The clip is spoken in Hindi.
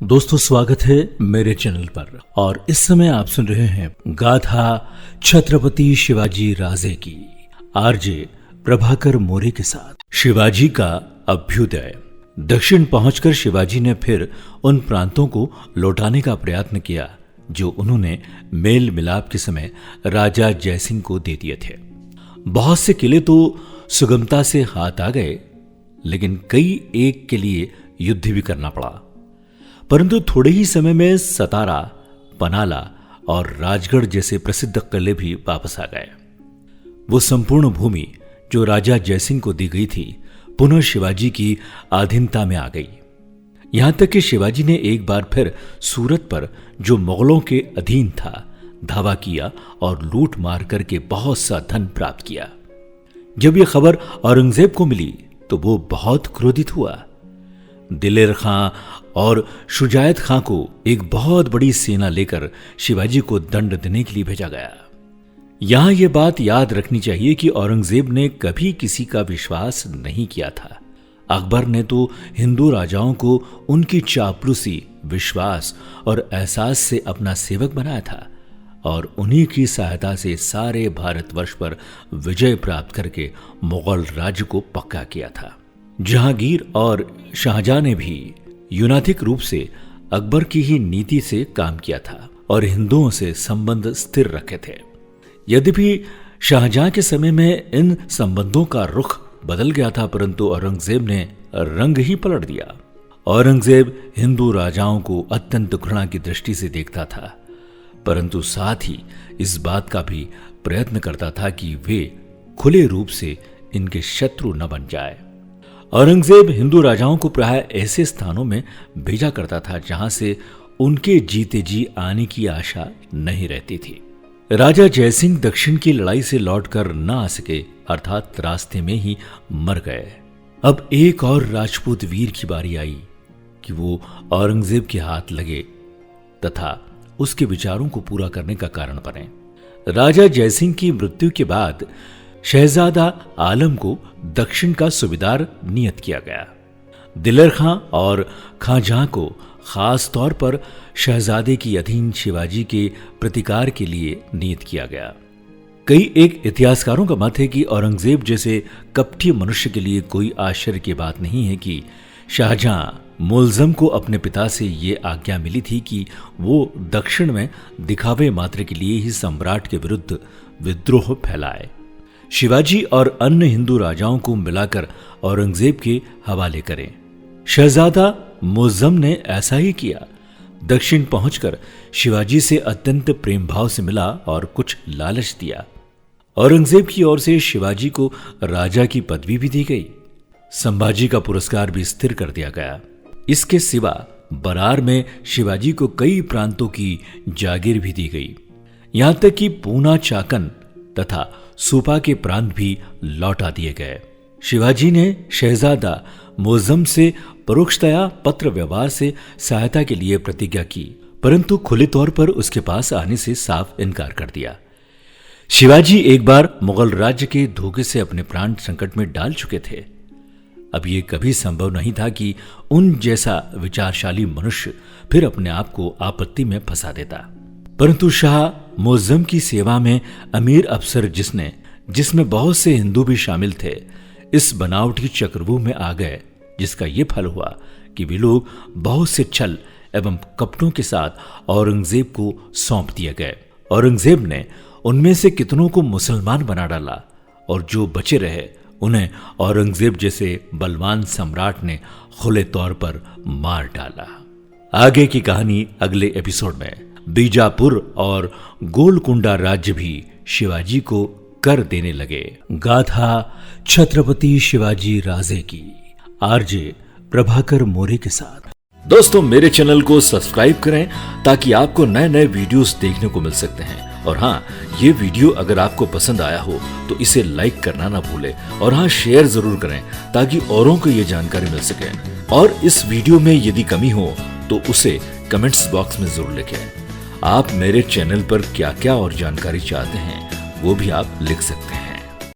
दोस्तों, स्वागत है मेरे चैनल पर। और इस समय आप सुन रहे हैं गाथा छत्रपति शिवाजी राजे की आरजे प्रभाकर मोरे के साथ। शिवाजी का अभ्युदय। दक्षिण पहुंचकर शिवाजी ने फिर उन प्रांतों को लौटाने का प्रयत्न किया जो उन्होंने मेल मिलाप के समय राजा जयसिंह को दे दिए थे। बहुत से किले तो सुगमता से हाथ आ गए, लेकिन कई एक के लिए युद्ध भी करना पड़ा। परंतु थोड़े ही समय में सतारा, पनाला और राजगढ़ जैसे प्रसिद्ध किले भी वापस आ गए। वो संपूर्ण भूमि जो राजा जयसिंह को दी गई थी पुनः शिवाजी की अधीनता में आ गई। यहां तक कि शिवाजी ने एक बार फिर सूरत पर, जो मुगलों के अधीन था, धावा किया और लूट मार करके बहुत सा धन प्राप्त किया। जब यह खबर औरंगजेब को मिली तो वो बहुत क्रोधित हुआ। दिलेर खां और शुजायत खां को एक बहुत बड़ी सेना लेकर शिवाजी को दंड देने के लिए भेजा गया। यहां यह बात याद रखनी चाहिए कि औरंगजेब ने कभी किसी का विश्वास नहीं किया था। अकबर ने तो हिंदू राजाओं को उनकी चापलूसी, विश्वास और एहसास से अपना सेवक बनाया था और उन्हीं की सहायता से सारे भारतवर्ष पर विजय प्राप्त करके मुगल राज्य को पक्का किया था। जहांगीर और शाहजहां ने भी यूनाथिक रूप से अकबर की ही नीति से काम किया था और हिंदुओं से संबंध स्थिर रखे थे। यद्यपि शाहजहां के समय में इन संबंधों का रुख बदल गया था, परंतु औरंगजेब ने रंग ही पलट दिया। औरंगजेब हिंदू राजाओं को अत्यंत घृणा की दृष्टि से देखता था, परंतु साथ ही इस बात का भी प्रयत्न करता था कि वे खुले रूप से इनके शत्रु न बन जाए। औरंगजेब हिंदू राजाओं को प्राय ऐसे स्थानों में भेजा करता था जहां से उनके जीते जी आने की आशा नहीं रहती थी। राजा जयसिंह दक्षिण की लड़ाई से लौटकर न आ सके, अर्थात रास्ते में ही मर गए। अब एक और राजपूत वीर की बारी आई कि वो औरंगजेब के हाथ लगे तथा उसके विचारों को पूरा करने का कारण बने। राजा जयसिंह की मृत्यु के बाद शहजादा आलम को दक्षिण का सूबेदार नियत किया गया। दिलेर खां और खांजहां को खास तौर पर शहजादे की अधीन शिवाजी के प्रतिकार के लिए नियत किया गया। कई एक इतिहासकारों का मत है कि औरंगजेब जैसे कपटी मनुष्य के लिए कोई आश्चर्य की बात नहीं है कि शाहजहां मुल्ज़म को अपने पिता से ये आज्ञा मिली थी कि वो दक्षिण में दिखावे मात्र के लिए ही सम्राट के विरुद्ध विद्रोह फैलाए। शिवाजी और अन्य हिंदू राजाओं को मिलाकर औरंगजेब के हवाले करें। शहजादा मुल्ज़म ने ऐसा ही किया। दक्षिण पहुंचकर शिवाजी से अत्यंत प्रेम भाव से मिला और कुछ लालच दिया। औरंगजेब की ओर से शिवाजी को राजा की पदवी भी दी गई। संभाजी का पुरस्कार भी स्थिर कर दिया गया। इसके सिवा बरार में शिवाजी को कई प्रांतों की जागीर भी दी गई। यहां तक कि पूना, चाकन तथा सूपा के प्रांत भी लौटा दिए गए। शिवाजी ने शहजादा मुल्ज़म से परोक्षतया पत्र व्यवहार से सहायता के लिए प्रतिज्ञा की, परंतु खुले तौर पर उसके पास आने से साफ इनकार कर दिया। शिवाजी एक बार मुगल राज्य के धोखे से अपने प्राण संकट में डाल चुके थे। अब यह कभी संभव नहीं था कि उन जैसा विचारशाली मनुष्य फिर अपने आप को आपत्ति में फंसा देता। परंतु शाह मुल्ज़म की सेवा में अमीर अफसर जिसमें बहुत से हिंदू भी शामिल थे, इस बनावटी चक्रव्यूह में आ गए, जिसका यह फल हुआ कि वे लोग बहुत से छल एवं कपटों के साथ औरंगजेब को सौंप दिए गए। औरंगजेब ने उनमें से कितनों को मुसलमान बना डाला और जो बचे रहे उन्हें औरंगजेब जैसे बलवान सम्राट ने खुले तौर पर मार डाला। आगे की कहानी अगले एपिसोड में। बीजापुर और गोलकुंडा राज्य भी शिवाजी को कर देने लगे। गाथा छत्रपति शिवाजी राजे की आरजे प्रभाकर मोरे के साथ। दोस्तों, मेरे चैनल को सब्सक्राइब करें ताकि आपको नए नए वीडियोस देखने को मिल सकते हैं। और हाँ, ये वीडियो अगर आपको पसंद आया हो तो इसे लाइक करना ना भूलें और हाँ, शेयर जरूर करें ताकि औरों को ये जानकारी मिल सके। और इस वीडियो में यदि कमी हो तो उसे कमेंट्स बॉक्स में जरूर लिखें। आप मेरे चैनल पर क्या क्या और जानकारी चाहते हैं वो भी आप लिख सकते हैं।